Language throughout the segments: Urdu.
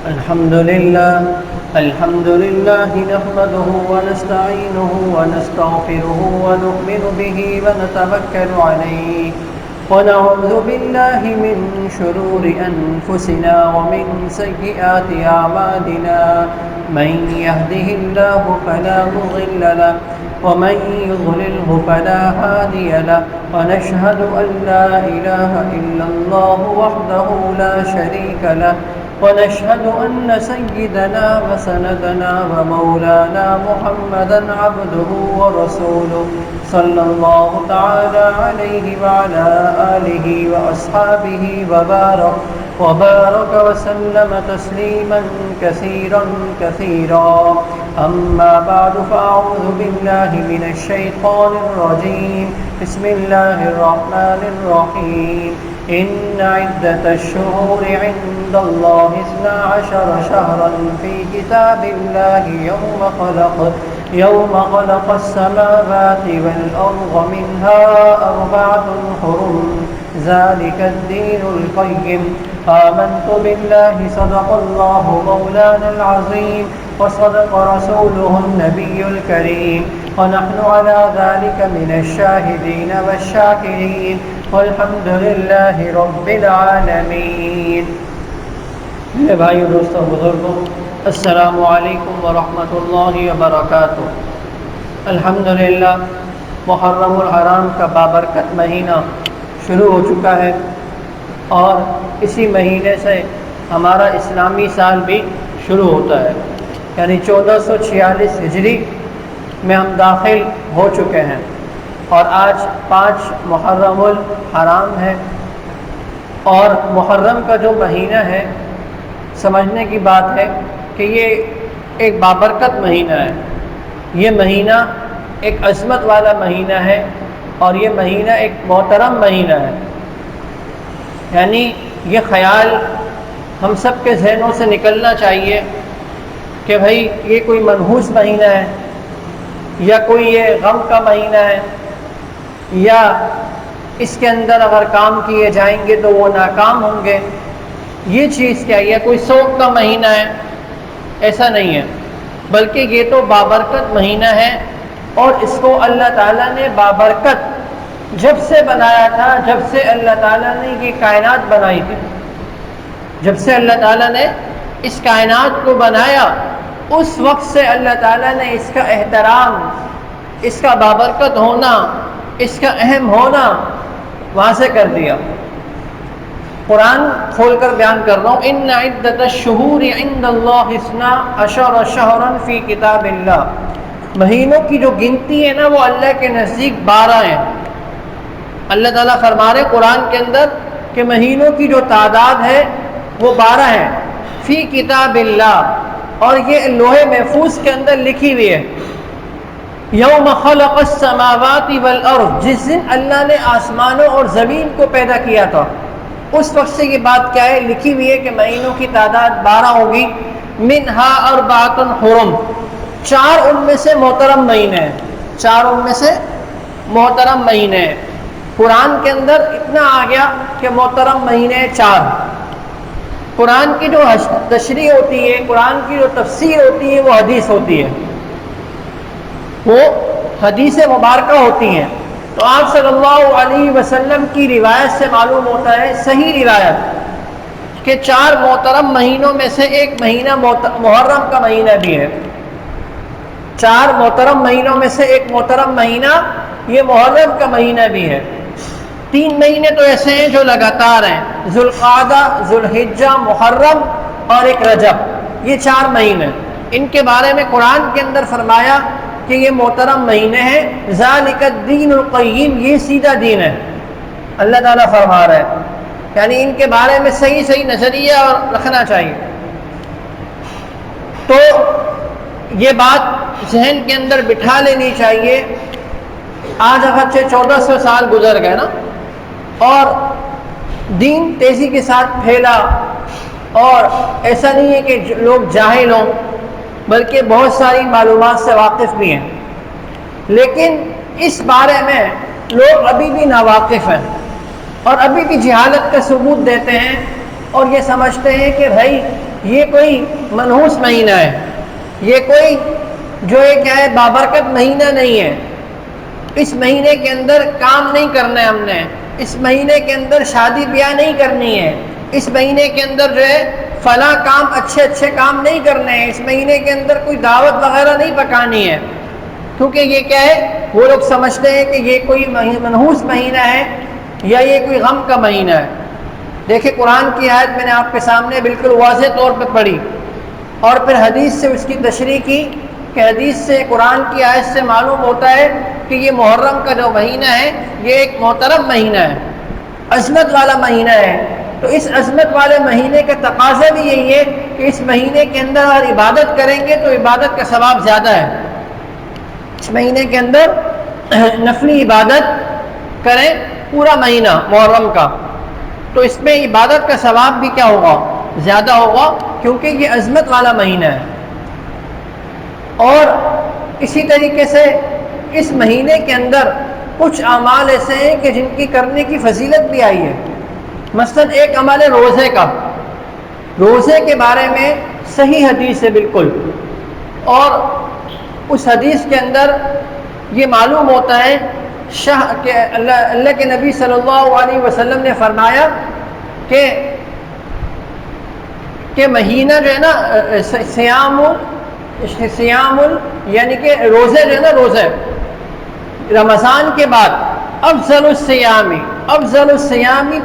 الحمد لله نحمده ونستعينه ونستغفره ونؤمن به ونتوكل عليه ونعوذ بالله من شرور أنفسنا ومن سيئات أعمالنا من يهده الله فلا مضل له ومن يضلله فلا هادي له ونشهد أن لا إله إلا الله وحده لا شريك له ونشهد أن سيدنا وسندنا ومولانا محمدا عبده ورسوله صلى الله تعالى عليه وعلى آله وأصحابه وبارك وسلم تسليما كثيرا أما بعد فأعوذ بالله من الشيطان الرجيم بسم الله الرحمن الرحيم إن عدة الشهور عند الله 12 شهرا في كتاب الله يوم خلق السماوات والأرض منها 4 حرم ذلك الدين القيم آمنت بالله صدق الله مولانا العظيم وصدق رسوله النبي الكريم ونحن على ذلك من الشاهدين والشاكرين والحمد لله رب العالمین۔ میرے بھائیو، دوستوں، بزرگوں، السلام علیکم ورحمۃ اللہ وبرکاتہ۔ الحمدللہ محرم الحرام کا بابرکت مہینہ شروع ہو چکا ہے اور اسی مہینے سے ہمارا اسلامی سال بھی شروع ہوتا ہے، یعنی 1446 ہجری میں ہم داخل ہو چکے ہیں اور آج 5 محرم الحرام ہے۔ اور محرم کا جو مہینہ ہے، سمجھنے کی بات ہے کہ یہ ایک بابرکت مہینہ ہے، یہ مہینہ ایک عظمت والا مہینہ ہے اور یہ مہینہ ایک محترم مہینہ ہے۔ یعنی یہ خیال ہم سب کے ذہنوں سے نکلنا چاہیے کہ بھائی یہ کوئی منحوس مہینہ ہے یا کوئی یہ غم کا مہینہ ہے یا اس کے اندر اگر کام کیے جائیں گے تو وہ ناکام ہوں گے، یہ چیز کیا ہے؟ کوئی سوگ کا مہینہ ہے؟ ایسا نہیں ہے، بلکہ یہ تو بابرکت مہینہ ہے اور اس کو اللہ تعالیٰ نے بابرکت جب سے بنایا تھا، جب سے اللہ تعالیٰ نے یہ کائنات بنائی تھی، جب سے اللہ تعالیٰ نے اس کائنات کو بنایا، اس وقت سے اللہ تعالیٰ نے اس کا احترام، اس کا بابرکت ہونا، اس کا اہم ہونا واضح کر دیا۔ قرآن کھول کر بیان کر رہا ہوں، ان عدۃ الشہور عند اللہ 12 شہرا فی کتاب اللہ۔ مہینوں کی جو گنتی ہے نا، وہ اللہ کے نزدیک 12 ہیں۔ اللہ تعالیٰ فرما رہے قرآن کے اندر کہ مہینوں کی جو تعداد ہے وہ 12 ہیں، فی کتاب اللہ، اور یہ لوح محفوظ کے اندر لکھی ہوئی ہے۔ یوم خلق السماوات والارض، جس دن اللہ نے آسمانوں اور زمین کو پیدا کیا تھا، اس وقت سے یہ بات کیا ہے؟ لکھی ہوئی ہے کہ مہینوں کی تعداد 12 ہوگی۔ منہا 4 حرم، 4 ان میں سے محترم مہینے ہیں، 4 ان میں سے محترم مہینے ہیں۔ قرآن کے اندر اتنا آ گیا کہ محترم مہینے 4۔ قرآن کی جو تشریح ہوتی ہے، قرآن کی جو تفسیر ہوتی ہے، وہ حدیث ہوتی ہے، وہ حدیث مبارکہ ہوتی ہیں۔ تو آپ صلی اللہ علیہ وسلم کی روایت سے معلوم ہوتا ہے، صحیح روایت، کہ 4 محترم مہینوں میں سے ایک مہینہ محرم کا مہینہ بھی ہے۔ 4 محترم مہینوں میں سے ایک محترم مہینہ یہ محرم کا مہینہ بھی ہے۔ 3 مہینے تو ایسے ہیں جو لگاتار ہیں، ذوالقعدہ، ذوالحجہ، محرم اور ایک رجب، یہ 4 مہینے۔ ان کے بارے میں قرآن کے اندر فرمایا کہ یہ محترم مہینے ہیں، ذالک الدین القیم، یہ سیدھا دین ہے، اللہ تعالیٰ فرما رہا ہے۔ یعنی ان کے بارے میں صحیح نظریہ اور رکھنا چاہیے۔ تو یہ بات ذہن کے اندر بٹھا لینی چاہیے۔ آج اگرچہ 1400 سال گزر گئے نا، اور دین تیزی کے ساتھ پھیلا، اور ایسا نہیں ہے کہ لوگ جاہل ہوں، بلکہ بہت ساری معلومات سے واقف بھی ہیں، لیکن اس بارے میں لوگ ابھی بھی ناواقف ہیں اور ابھی بھی جہالت کا ثبوت دیتے ہیں اور یہ سمجھتے ہیں کہ بھائی یہ کوئی منحوس مہینہ ہے، یہ کوئی جو ہے کیا ہے بابرکت مہینہ نہیں ہے، اس مہینے کے اندر کام نہیں کرنا ہے ہم نے، اس مہینے کے اندر شادی بیاہ نہیں کرنی ہے، اس مہینے کے اندر جو ہے فلاں کام اچھے کام نہیں کرنے ہیں، اس مہینے کے اندر کوئی دعوت وغیرہ نہیں پکانی ہے، کیونکہ یہ کیا ہے وہ لوگ سمجھتے ہیں کہ یہ کوئی منحوس مہینہ ہے یا یہ کوئی غم کا مہینہ ہے۔ دیکھیں قرآن کی آیت میں نے آپ کے سامنے بالکل واضح طور پہ پڑھی اور پھر حدیث سے اس کی تشریح کی کہ حدیث سے قرآن کی آیت سے معلوم ہوتا ہے کہ یہ محرم کا جو مہینہ ہے یہ ایک محترم مہینہ ہے، عظمت والا مہینہ ہے۔ تو اس عظمت والے مہینے کا تقاضا بھی یہی ہے کہ اس مہینے کے اندر اگر عبادت کریں گے تو عبادت کا ثواب زیادہ ہے، اس مہینے کے اندر نفلی عبادت کریں پورا مہینہ محرم کا تو اس میں عبادت کا ثواب بھی کیا ہوگا زیادہ ہوگا، کیونکہ یہ عظمت والا مہینہ ہے۔ اور اسی طریقے سے اس مہینے کے اندر کچھ اعمال ایسے ہیں کہ جن کی کرنے کی فضیلت بھی آئی ہے، مثلا ایک عمل ہے روزے کا، روزے کے بارے میں صحیح حدیث ہے بالکل، اور اس حدیث کے اندر یہ معلوم ہوتا ہے کہ اللہ کے نبی صلی اللہ علیہ وسلم نے فرمایا کہ مہینہ جو ہے نا سیام یعنی کہ روزے جو ہے نا روزے رمضان کے بعد افضل الصیام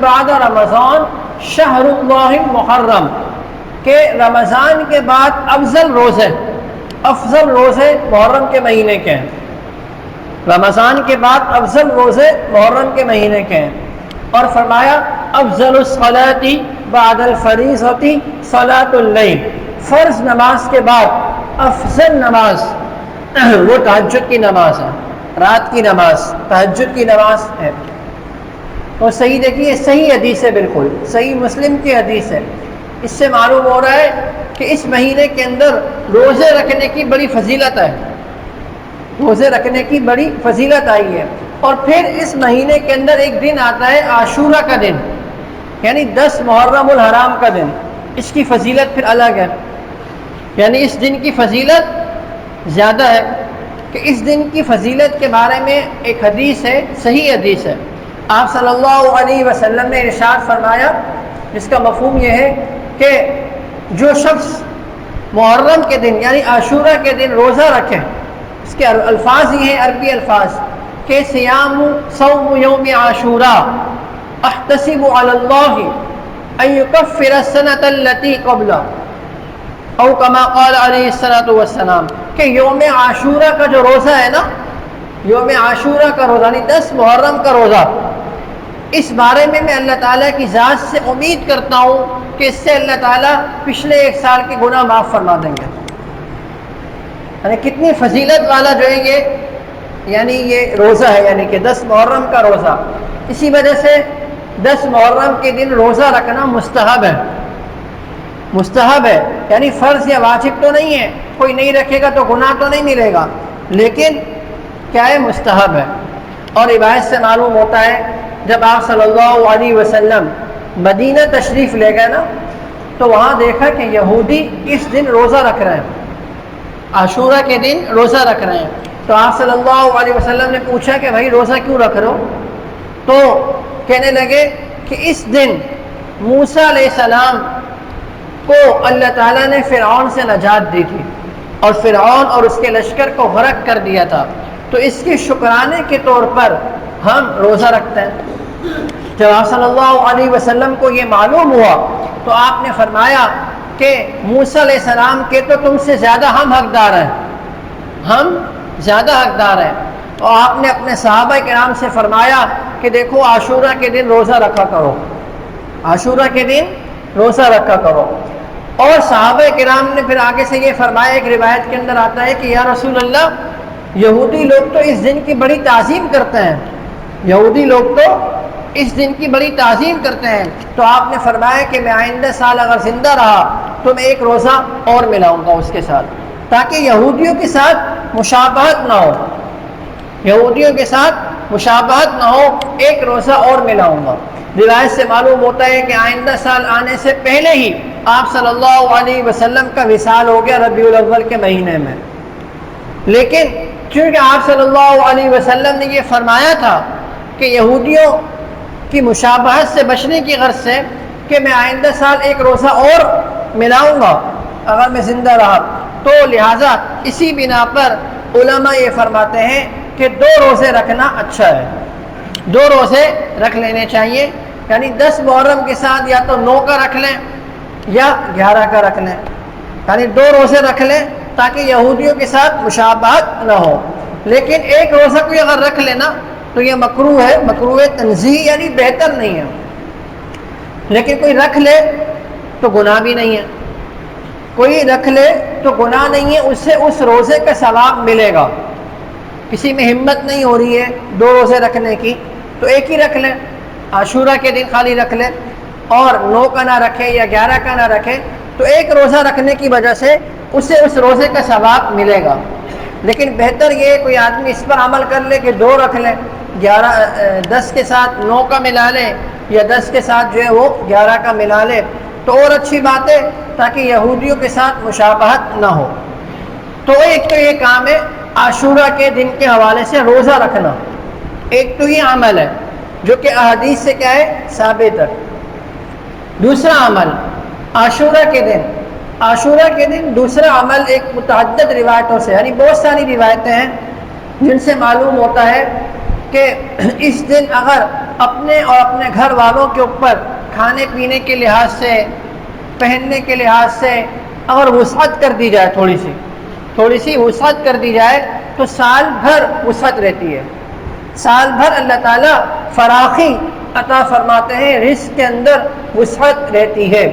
بعد رمضان شہر اللہ المحرم، کہ رمضان کے بعد افضل روزے محرم کے مہینے کے ہیں، رمضان کے بعد افضل روزے محرم کے مہینے کے ہیں، اور فرمایا افضل الصلاۃ بعد الفریضۃ صلاۃ اللیل، فرض نماز کے بعد افضل نماز وہ تہجد کی نماز ہے، رات کی نماز تہجد کی نماز ہے۔ اور صحیح دیکھیے صحیح حدیث ہے، بالکل صحیح مسلم کی حدیث ہے، اس سے معلوم ہو رہا ہے کہ اس مہینے کے اندر روزے رکھنے کی بڑی فضیلت ہے، روزے رکھنے کی بڑی فضیلت آئی ہے۔ اور پھر اس مہینے کے اندر ایک دن آتا ہے عاشورہ کا دن، یعنی 10 محرم الحرام کا دن، اس کی فضیلت پھر الگ ہے، یعنی اس دن کی فضیلت زیادہ ہے کہ اس دن کی فضیلت کے بارے میں ایک حدیث ہے، صحیح حدیث ہے، آپ صلی اللہ علیہ وسلم نے ارشاد فرمایا، جس کا مفہوم یہ ہے کہ جو شخص محرم کے دن یعنی عاشورہ کے دن روزہ رکھے، اس کے الفاظ یہ ہیں عربی الفاظ کہ صوم یوم عاشورہ احتسب علی اللہ ان یکفر السنۃ التي قبلہ او کما قال علیہ الصلوۃ والسلام، کہ یوم عاشورہ کا جو روزہ ہے نا، یوم عاشورہ کا روزہ یعنی 10 محرم کا روزہ، اس بارے میں اللہ تعالیٰ کی ذات سے امید کرتا ہوں کہ اس سے اللہ تعالیٰ پچھلے 1 سال کے گناہ معاف فرما دیں گے۔ یعنی کتنی فضیلت والا جو ہے یعنی یہ روزہ ہے، یعنی کہ 10 محرم کا روزہ۔ اسی وجہ سے 10 محرم کے دن روزہ رکھنا مستحب ہے، مستحب ہے، یعنی فرض یا واجب تو نہیں ہے، کوئی نہیں رکھے گا تو گناہ تو نہیں ملے گا، لیکن کیا ہے مستحب ہے۔ اور روایت سے معلوم ہوتا ہے جب آپ صلی اللہ علیہ وسلم مدینہ تشریف لے گئے نا تو وہاں دیکھا کہ یہودی اس دن روزہ رکھ رہے ہیں، عاشورہ کے دن روزہ رکھ رہے ہیں، تو آپ صلی اللہ علیہ وسلم نے پوچھا کہ بھائی روزہ کیوں رکھ رہے ہو؟ تو کہنے لگے کہ اس دن موسیٰ علیہ السلام کو اللہ تعالیٰ نے فرعون سے نجات دی تھی اور فرعون اور اس کے لشکر کو غرق کر دیا تھا، تو اس کے شکرانے کے طور پر ہم روزہ رکھتے ہیں۔ جب آپ صلی اللہ علیہ وسلم کو یہ معلوم ہوا تو آپ نے فرمایا کہ موسیٰ علیہ السلام کے تو تم سے زیادہ ہم حقدار ہیں، ہم زیادہ حقدار ہیں۔ اور آپ نے اپنے صحابہ کرام سے فرمایا کہ دیکھو عاشورہ کے دن روزہ رکھا کرو، عاشورہ کے دن روزہ رکھا کرو۔ اور صحابہ کرام نے پھر آگے سے یہ فرمایا، ایک روایت کے اندر آتا ہے کہ یا رسول اللہ یہودی لوگ تو اس دن کی بڑی تعظیم کرتے ہیں، یہودی لوگ تو اس دن کی بڑی تعظیم کرتے ہیں، تو آپ نے فرمایا کہ میں آئندہ سال اگر زندہ رہا تو میں ایک روزہ اور ملاؤں گا اس کے ساتھ، تاکہ یہودیوں کے ساتھ مشابہت نہ ہو، یہودیوں کے ساتھ مشابہت نہ ہو، ایک روزہ اور ملاؤں گا۔ روایت سے معلوم ہوتا ہے کہ آئندہ سال آنے سے پہلے ہی آپ صلی اللہ علیہ وسلم کا وصال ہو گیا ربیع الاول کے مہینے میں۔ لیکن چونکہ آپ صلی اللہ علیہ وسلم نے یہ فرمایا تھا کہ یہودیوں کی مشابہت سے بچنے کی غرض سے کہ میں آئندہ سال ایک روزہ اور ملاؤں گا اگر میں زندہ رہا، تو لہٰذا اسی بنا پر علماء یہ فرماتے ہیں کہ 2 روزے رکھنا اچھا ہے، 2 روزے رکھ لینے چاہیے، یعنی 10 محرم کے ساتھ یا تو 9 کا رکھ لیں یا 11 کا رکھ لیں، یعنی 2 روزے رکھ لیں تاکہ یہودیوں کے ساتھ مشابہت نہ ہو۔ لیکن ایک روزہ کوئی اگر رکھ لینا تو یہ مکروہ ہے، مکروہ تنزیہ یعنی بہتر نہیں ہے، لیکن کوئی رکھ لے تو گناہ بھی نہیں ہے، کوئی رکھ لے تو گناہ نہیں ہے، اس سے اس روزے کا ثواب ملے گا۔ کسی میں ہمت نہیں ہو رہی ہے 2 روزے رکھنے کی تو ایک ہی رکھ لیں، عاشورہ کے دن خالی رکھ لیں اور 9 کا نہ رکھے یا 11 کا نہ رکھے، تو ایک روزہ رکھنے کی وجہ سے اسے اس روزے کا ثواب ملے گا۔ لیکن بہتر یہ کوئی آدمی اس پر عمل کر لے کہ 2 رکھ لیں، 10 کے ساتھ 9 کا ملا لے یا 10 کے ساتھ جو ہے وہ 11 کا ملا لے تو اور اچھی بات ہے، تاکہ یہودیوں کے ساتھ مشابہت نہ ہو۔ تو ایک تو یہ کام ہے عاشورہ کے دن کے حوالے سے روزہ رکھنا، ایک تو یہ عمل ہے جو کہ احادیث سے کیا ہے ثابت ہے۔ دوسرا عمل عاشورہ کے دن، عاشورہ کے دن دوسرا عمل ایک متعدد روایتوں سے، یعنی بہت ساری روایتیں ہیں جن سے معلوم ہوتا ہے کہ اس دن اگر اپنے اور اپنے گھر والوں کے اوپر کھانے پینے کے لحاظ سے، پہننے کے لحاظ سے اگر وسعت کر دی جائے، تھوڑی سی وسعت کر دی جائے تو سال بھر وسعت رہتی ہے، سال بھر اللہ تعالیٰ فراخی عطا فرماتے ہیں، رزق کے اندر وسعت رہتی ہے۔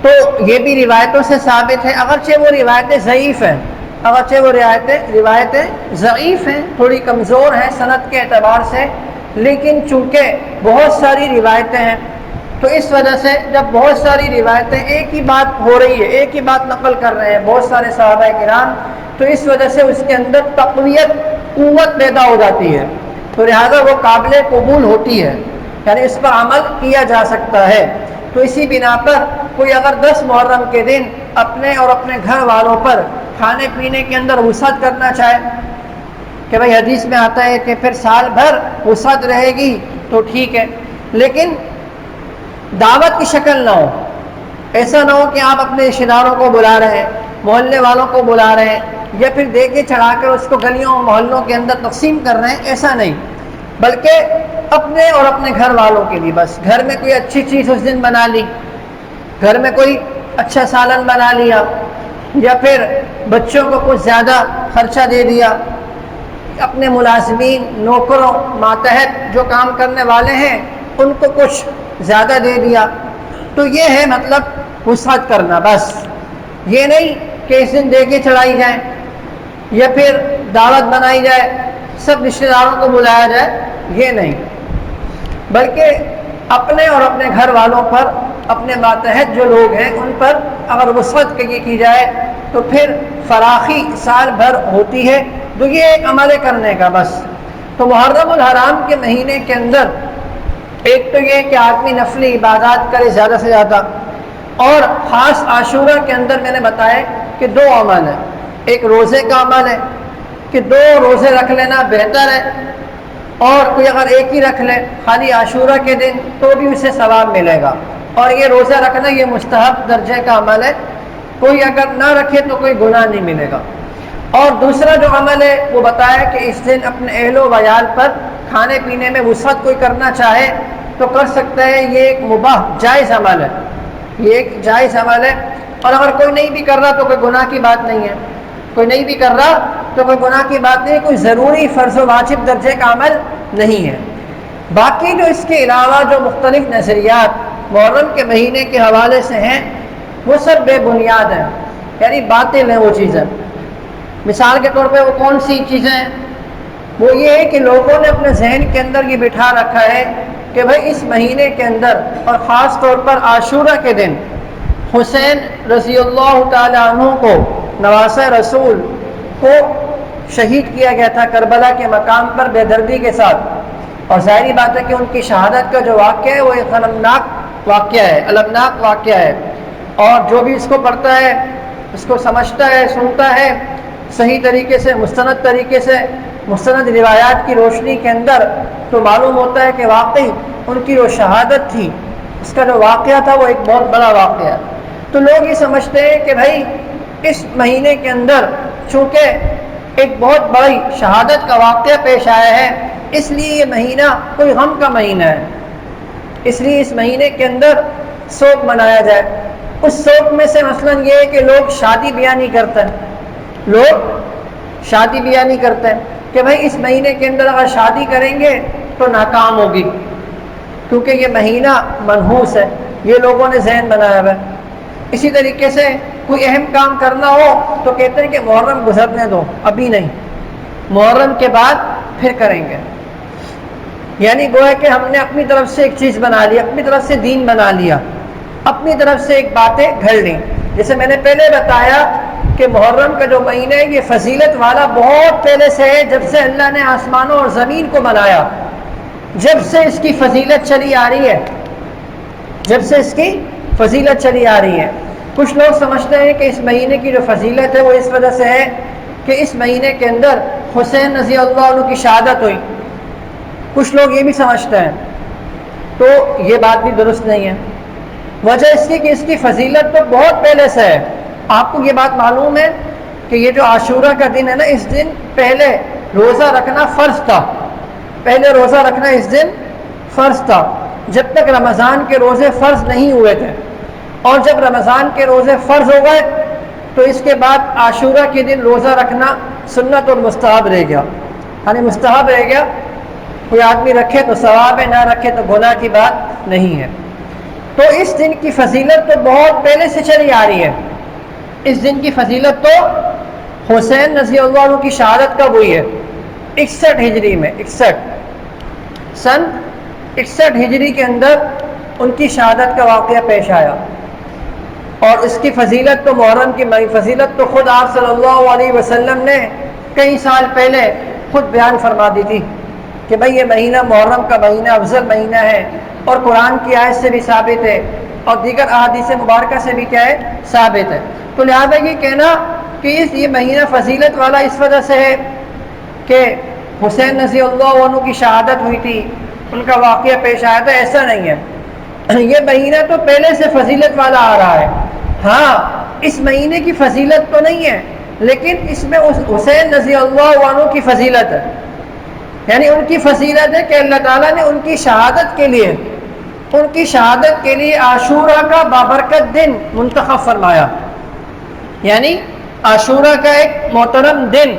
تو یہ بھی روایتوں سے ثابت ہے، اگرچہ وہ روایتیں ضعیف ہیں، اگرچہ وہ روایتیں ضعیف ہیں، تھوڑی کمزور ہیں سند کے اعتبار سے، لیکن چونکہ بہت ساری روایتیں ہیں تو اس وجہ سے جب بہت ساری روایتیں ایک ہی بات ہو رہی ہے، ایک ہی بات نقل کر رہے ہیں بہت سارے صحابہ کرام، تو اس وجہ سے اس کے اندر تقویت، قوت پیدا ہو جاتی ہے، تو لہذا وہ قابل قبول ہوتی ہے، یعنی اس پر عمل کیا جا سکتا ہے۔ تو اسی بنا پر کوئی اگر 10 محرم کے دن اپنے اور اپنے گھر والوں پر کھانے پینے کے اندر وسعت کرنا چاہے کہ بھائی حدیث میں آتا ہے کہ پھر سال بھر وسعت رہے گی تو ٹھیک ہے، لیکن دعوت کی شکل نہ ہو، ایسا نہ ہو کہ آپ اپنے رشتہ داروں کو بلا رہے ہیں، محلے والوں کو بلا رہے ہیں یا پھر دے کے چڑھا کر اس کو گلیوں محلوں کے اندر تقسیم کر رہے ہیں، ایسا نہیں، بلکہ اپنے اور اپنے گھر والوں کے لیے بس گھر میں کوئی اچھی چیز اس دن بنا لی، گھر میں کوئی اچھا سالن بنا لیا یا پھر بچوں کو کچھ زیادہ خرچہ دے دیا، اپنے ملازمین، نوکروں، ماتحت جو کام کرنے والے ہیں ان کو کچھ زیادہ دے دیا، تو یہ ہے مطلب وسعت کرنا، بس یہ نہیں کہ اس دن دے کے چڑھائی جائے یا پھر دعوت بنائی جائے، سب رشتہ داروں کو بلایا جائے، یہ نہیں، بلکہ اپنے اور اپنے گھر والوں پر، اپنے ماتحت جو لوگ ہیں ان پر اگر وسعت کی جائے تو پھر فراخی سال بھر ہوتی ہے، تو یہ ایک عمل کرنے کا بس۔ تو محرم الحرام کے مہینے کے اندر ایک تو یہ کہ آدمی نفلی عبادات کرے زیادہ سے زیادہ، اور خاص عاشورہ کے اندر میں نے بتایا کہ 2 عمل ہیں، ایک روزے کا عمل ہے کہ 2 روزے رکھ لینا بہتر ہے، اور کوئی اگر ایک ہی رکھ لے خالی عاشورہ کے دن تو بھی اسے ثواب ملے گا، اور یہ روزہ رکھنا یہ مستحب درجے کا عمل ہے، کوئی اگر نہ رکھے تو کوئی گناہ نہیں ملے گا۔ اور دوسرا جو عمل ہے وہ بتایا کہ اس دن اپنے اہل و عیال پر کھانے پینے میں وسعت کوئی کرنا چاہے تو کر سکتا ہے، یہ ایک مباح جائز عمل ہے، یہ ایک جائز عمل ہے، اور اگر کوئی نہیں بھی کر رہا تو کوئی گناہ کی بات نہیں ہے، کوئی نہیں بھی کر رہا تو کوئی گناہ کی بات نہیں، کوئی ضروری فرض و واجب درجے کا عمل نہیں ہے۔ باقی جو اس کے علاوہ جو مختلف نظریات محرم کے مہینے کے حوالے سے ہیں وہ سب بے بنیاد ہیں، یعنی باطل ہیں وہ چیزیں۔ مثال کے طور پہ وہ کون سی چیزیں ہیں؟ وہ یہ ہے کہ لوگوں نے اپنے ذہن کے اندر یہ بٹھا رکھا ہے کہ بھائی اس مہینے کے اندر اور خاص طور پر عاشورہ کے دن حسین رضی اللہ تعالی عنہ کو، نواسہ رسول کو شہید کیا گیا تھا کربلا کے مقام پر بے دردی کے ساتھ، اور ظاہری بات ہے کہ ان کی شہادت کا جو واقعہ ہے وہ ایک غمناک واقعہ ہے، المناک واقعہ ہے، اور جو بھی اس کو پڑھتا ہے، اس کو سمجھتا ہے، سنتا ہے صحیح طریقے سے، مستند طریقے سے، مستند روایات کی روشنی کے اندر، تو معلوم ہوتا ہے کہ واقعی ان کی جو شہادت تھی، اس کا جو واقعہ تھا وہ ایک بہت بڑا واقعہ ہے۔ تو لوگ یہ سمجھتے ہیں کہ بھائی اس مہینے کے اندر چونکہ ایک بہت بڑی شہادت کا واقعہ پیش آیا ہے، اس لیے یہ مہینہ کوئی غم کا مہینہ ہے، اس لیے اس مہینے کے اندر سوگ منایا جائے۔ اس سوگ میں سے مثلا یہ ہے کہ لوگ شادی بیاہ نہیں کرتے، لوگ شادی بیاہ نہیں کرتے کہ بھائی اس مہینے کے اندر اگر شادی کریں گے تو ناکام ہوگی، کیونکہ یہ مہینہ منحوس ہے، یہ لوگوں نے ذہن بنایا ہوا ہے۔ اسی طریقے سے کوئی اہم کام کرنا ہو تو کہتے ہیں کہ محرم گزرنے دو، ابھی نہیں، محرم کے بعد پھر کریں گے۔ یعنی گویا کہ ہم نے اپنی طرف سے ایک چیز بنا لی، اپنی طرف سے دین بنا لیا، اپنی طرف سے ایک باتیں گھڑ لیں۔ جیسے میں نے پہلے بتایا کہ محرم کا جو مہینہ ہے یہ فضیلت والا بہت پہلے سے ہے، جب سے اللہ نے آسمانوں اور زمین کو بنایا، جب سے اس کی فضیلت چلی آ رہی ہے، جب سے اس کی فضیلت چلی آ رہی ہے۔ کچھ لوگ سمجھتے ہیں کہ اس مہینے کی جو فضیلت ہے وہ اس وجہ سے ہے کہ اس مہینے کے اندر حسین رضی اللہ عنہ کی شہادت ہوئی، کچھ لوگ یہ بھی سمجھتے ہیں، تو یہ بات بھی درست نہیں ہے۔ وجہ اس کی کہ اس کی فضیلت تو بہت پہلے سے ہے۔ آپ کو یہ بات معلوم ہے کہ یہ جو عاشورہ کا دن ہے نا، اس دن پہلے روزہ رکھنا فرض تھا، پہلے روزہ رکھنا اس دن فرض تھا، جب تک رمضان کے روزے فرض نہیں ہوئے تھے، اور جب رمضان کے روزے فرض ہو گئے تو اس کے بعد عاشورہ کے دن روزہ رکھنا سنت اور مستحب رہ گیا، یعنی مستحب رہ گیا، کوئی آدمی رکھے تو ثواب ہے، نہ رکھے تو گناہ کی بات نہیں ہے۔ تو اس دن کی فضیلت تو بہت پہلے سے چلی آ رہی ہے۔ اس دن کی فضیلت تو حسین رضی اللہ عنہ کی شہادت کب ہوئی ہے؟ 61 ہجری میں، 61 ہجری کے اندر ان کی شہادت کا واقعہ پیش آیا، اور اس کی فضیلت تو محرم کی فضیلت تو خود آپ صلی اللہ علیہ وسلم نے کئی سال پہلے خود بیان فرما دی تھی کہ بھئی یہ مہینہ محرم کا مہینہ افضل مہینہ ہے، اور قرآن کی آیت سے بھی ثابت ہے، اور دیگر احادیث مبارکہ سے بھی کیا ہے؟ ثابت ہے۔ تو لہٰذا یہ کہنا کہ یہ مہینہ فضیلت والا اس وجہ سے ہے کہ حسین رضی اللہ عنہ کی شہادت ہوئی تھی، ان کا واقعہ پیش آیا تھا، ایسا نہیں ہے۔ یہ مہینہ تو پہلے سے فضیلت والا آ رہا ہے۔ ہاں اس مہینے کی فضیلت تو نہیں ہے، لیکن اس میں حسین رضی اللہ عنہ کی فضیلت ہے، یعنی ان کی فضیلت ہے کہ اللہ تعالیٰ نے ان کی شہادت کے لیے عاشورہ کا بابرکت دن منتخب فرمایا، یعنی عاشورہ کا ایک محترم دن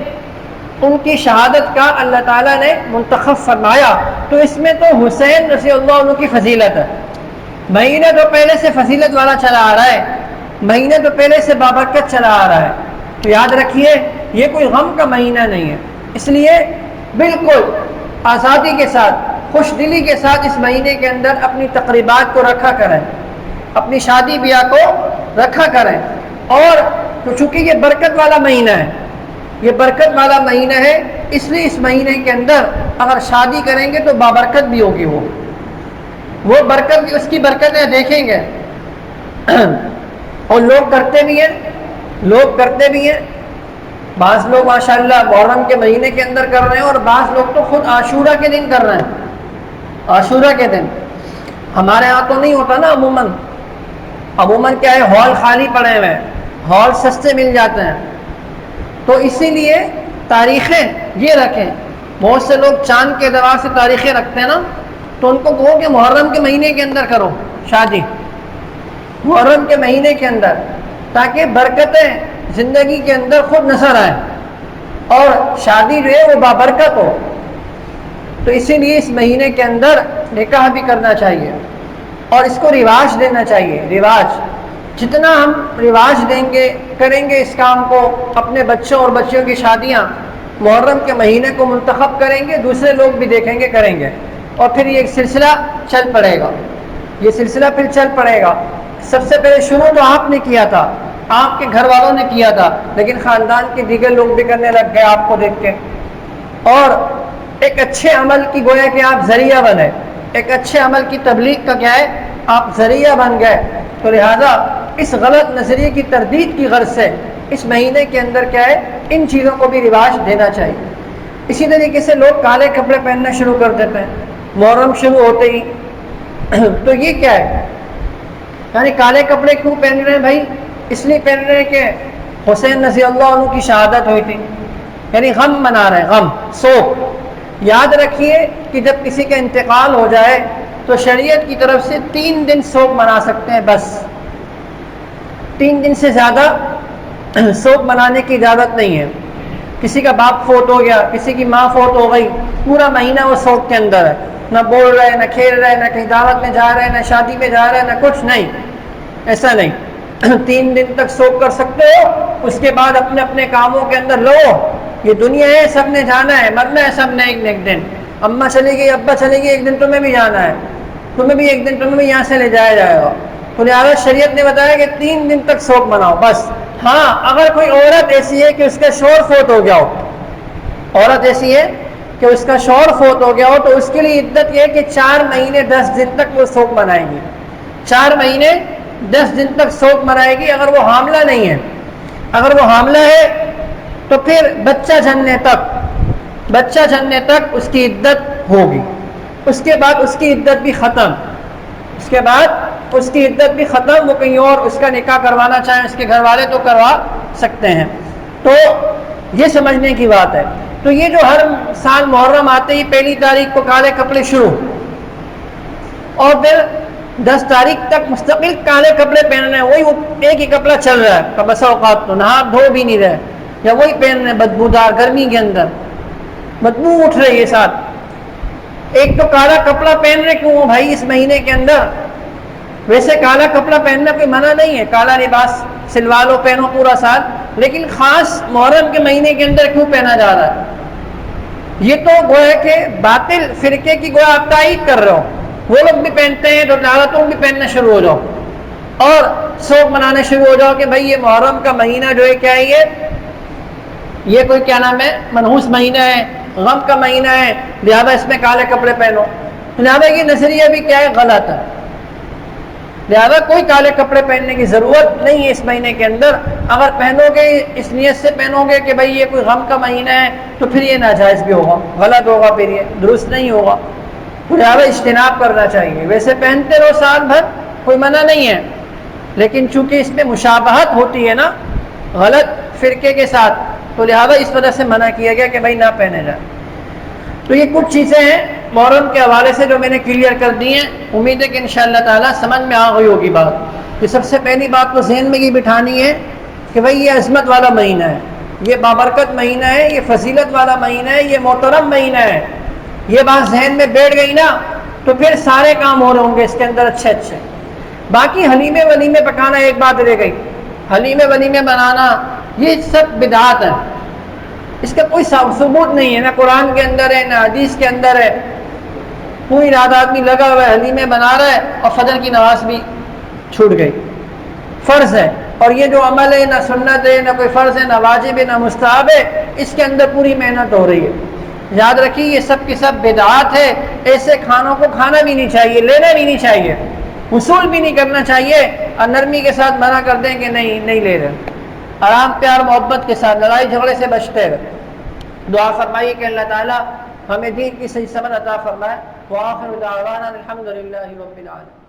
ان کی شہادت کا اللہ تعالیٰ نے منتخب فرمایا، تو اس میں تو حسین رضی اللہ عنہ کی فضیلت ہے۔ مہینہ تو پہلے سے فضیلت والا چلا آ رہا ہے، مہینہ تو پہلے سے بابرکت چلا آ رہا ہے، تو یاد رکھیے یہ کوئی غم کا مہینہ نہیں ہے۔ اس لیے بالکل آزادی کے ساتھ، خوش دلی کے ساتھ اس مہینے کے اندر اپنی تقریبات کو رکھا کریں، اپنی شادی بیاہ کو رکھا کریں، اور چونکہ یہ برکت والا مہینہ ہے، یہ برکت والا مہینہ ہے، اس لیے اس مہینے کے اندر اگر شادی کریں گے تو بابرکت بھی ہوگی، وہ برکت بھی، اس کی برکتیں دیکھیں گے۔ اور لوگ کرتے بھی ہیں، بعض لوگ ماشاءاللہ محرم کے مہینے کے اندر کر رہے ہیں، اور بعض لوگ تو خود عاشورہ کے دن کر رہے ہیں۔ عاشورہ کے دن ہمارے ہاں تو نہیں ہوتا نا، عموماً کیا ہے، ہال خالی پڑے ہوئے ہیں، ہال سستے مل جاتے ہیں، تو اسی لیے تاریخیں یہ رکھیں۔ بہت سے لوگ چاند کے اعتبار سے تاریخیں رکھتے ہیں نا، تو ان کو کہو کہ محرم کے مہینے کے اندر کرو شادی، محرم کے مہینے کے اندر، تاکہ برکتیں زندگی کے اندر خود نظر آئیں اور شادی جو ہے وہ بابرکت ہو۔ تو اسی لیے اس مہینے کے اندر نکاح بھی کرنا چاہیے، اور اس کو رواج دینا چاہیے۔ رواج جتنا ہم رواج دیں گے، کریں گے اس کام کو، اپنے بچوں اور بچیوں کی شادیاں محرم کے مہینے کو منتخب کریں گے، دوسرے لوگ بھی دیکھیں گے، کریں گے، اور پھر یہ ایک سلسلہ چل پڑے گا، یہ سلسلہ پھر چل پڑے گا۔ سب سے پہلے شروع تو آپ نے کیا تھا، آپ کے گھر والوں نے کیا تھا، لیکن خاندان کے دیگر لوگ بھی کرنے لگ گئے آپ کو دیکھ کے، اور ایک اچھے عمل کی گویا کہ آپ ذریعہ بنے، ایک اچھے عمل کی تبلیغ کا کیا ہے آپ ذریعہ بن گئے. تو لہٰذا اس غلط نظریے کی تردید کی غرض سے اس مہینے کے اندر کیا ہے ان چیزوں کو بھی رواج دینا چاہیے. اسی طریقے سے لوگ کالے کپڑے پہننا شروع کر دیتے ہیں محرم شروع ہوتے ہی. تو یہ کیا ہے، یعنی کالے کپڑے کیوں پہن رہے ہیں بھائی؟ اس لیے پہن رہے ہیں کہ حسین رضی اللہ عنہ کی شہادت ہوئی تھی، یعنی غم منا رہے ہیں، غم، سوگ. یاد رکھیے کہ جب کسی کا انتقال ہو جائے تو شریعت کی طرف سے 3 دن سوگ منا سکتے ہیں، بس 3 دن سے زیادہ سوگ منانے کی اجازت نہیں ہے. کسی کا باپ فوت ہو گیا، کسی کی ماں فوت ہو گئی، پورا مہینہ وہ سوگ کے اندر ہے، نہ بول رہے، نہ کھیل رہے، نہ کہیں دعوت میں جا رہے، نہ شادی میں جا رہے، نہ کچھ نہیں، ایسا نہیں. 3 دن تک سوگ کر سکتے ہو، اس کے بعد اپنے اپنے کاموں کے اندر لو. یہ دنیا ہے، سب نے جانا ہے، مرنا ہے سب نے ایک نہ ایک دن. اماں چلی گئی، ابا چلے گئے، ایک دن تمہیں بھی جانا ہے، تمہیں بھی ایک دن تمہیں بھی یہاں سے لے جایا جائے گا. تو لہٰذا شریعت نے بتایا کہ 3 دن تک سوگ مناؤ بس. ہاں اگر کوئی عورت ایسی ہے کہ اس کا شوہر فوت ہو گیا ہو، عورت ایسی ہے کہ اس کا شوہر فوت ہو گیا ہو، تو اس کے لیے عدت یہ ہے کہ 4 مہینے 10 دن تک وہ سوگ منائے گی. 4 مہینے 10 دن تک سوگ منائے گی. اگر وہ حاملہ نہیں ہے، اگر وہ حاملہ ہے تو پھر بچہ جننے تک اس کی عدت ہوگی. اس کے بعد اس کی عدت بھی ختم، اس کے بعد اس کی عدت بھی ختم. وہ کہیں اور اس کا نکاح کروانا چاہیں اس کے گھر والے تو کروا سکتے ہیں. تو یہ سمجھنے کی بات ہے. تو یہ جو ہر سال محرم آتے ہی 1 تاریخ کو کالے کپڑے شروع، اور پھر 10 تاریخ تک مستقل کالے کپڑے پہننے ہیں، وہی ایک ہی کپڑا چل رہا ہے، بسا اوقات تو نہا دھو بھی نہیں رہے، یا وہی پہن رہے ہیں بدبودار، گرمی کے اندر بدبو اٹھ رہی ہے ساتھ. ایک تو کالا کپڑا پہن رہے کیوں بھائی اس مہینے کے اندر؟ ویسے کالا کپڑا پہننا کوئی منع نہیں ہے، کالا لباس سلوا لو، پہنو پورا سال، لیکن خاص محرم کے مہینے کے اندر کیوں پہنا جا رہا ہے؟ یہ تو گویا کہ باطل فرقے کی گویا آپ تائید کر رہے ہو. وہ لوگ بھی پہنتے ہیں تو لہٰذا تم بھی پہننا شروع ہو جاؤ اور سوگ منانے شروع ہو جاؤ کہ بھائی یہ محرم کا مہینہ جو ہے کیا ہے، یہ کوئی کیا نام ہے منحوس مہینہ ہے، غم کا مہینہ ہے، لہذا اس میں کالے کپڑے پہنو. لہذا یہ نظریہ بھی کیا ہے غلط ہے. لہذا کوئی کالے کپڑے پہننے کی ضرورت نہیں ہے اس مہینے کے اندر. اگر پہنو گے اس نیت سے پہنو گے کہ بھائی یہ کوئی غم کا مہینہ ہے تو پھر یہ ناجائز بھی ہوگا، غلط ہوگا، پھر یہ درست نہیں ہوگا. لہذا اجتناب کرنا چاہیے. ویسے پہنتے رہو سال بھر، کوئی منع نہیں ہے، لیکن چونکہ اس میں مشابہت ہوتی ہے نا غلط فرقے کے ساتھ، تو لہذا اس وجہ سے منع کیا گیا کہ بھائی نہ پہنے جائے. تو یہ کچھ چیزیں ہیں محرم کے حوالے سے جو میں نے کلیئر کر دی ہیں. امید ہے کہ انشاءاللہ تعالیٰ سمجھ میں آ گئی ہوگی بات. کہ سب سے پہلی بات تو ذہن میں یہ بٹھانی ہے کہ بھائی یہ عظمت والا مہینہ ہے، یہ بابرکت مہینہ ہے، یہ فضیلت والا مہینہ ہے، یہ محترم مہینہ ہے. یہ بات ذہن میں بیٹھ گئی نا تو پھر سارے کام ہو رہے ہوں گے اس کے اندر اچھے اچھے. باقی حلیمے ولیمے پکانا ایک بات رہ گئی، حلیمے ولیمے بنانا یہ سب بدعات ہے، اس کا کوئی ثبوت نہیں ہے، نہ قرآن کے اندر ہے نہ حدیث کے اندر ہے. پوری رات آدمی لگا ہوا ہے حلیمے بنا رہا ہے اور فجر کی نماز بھی چھوٹ گئی. فرض ہے، اور یہ جو عمل ہے نہ سنت ہے، نہ کوئی فرض ہے، نہ واجب ہے، نہ مستحب ہے، اس کے اندر پوری محنت ہو رہی ہے. یاد رکھیے یہ سب کی سب بدعات ہے. ایسے کھانوں کو کھانا بھی نہیں چاہیے، لینا بھی نہیں چاہیے، وصول بھی نہیں کرنا چاہیے، اور نرمی کے ساتھ منع کر دیں کہ نہیں لے رہے. آرام پیار محبت کے ساتھ، لڑائی جھگڑے سے بچتے رہے. دعا فرمائیے کہ اللہ تعالیٰ ہمیں دین کی صحیح سمجھ عطا فرمائے. وآخر دعوانا الحمد للہ رب العالمین.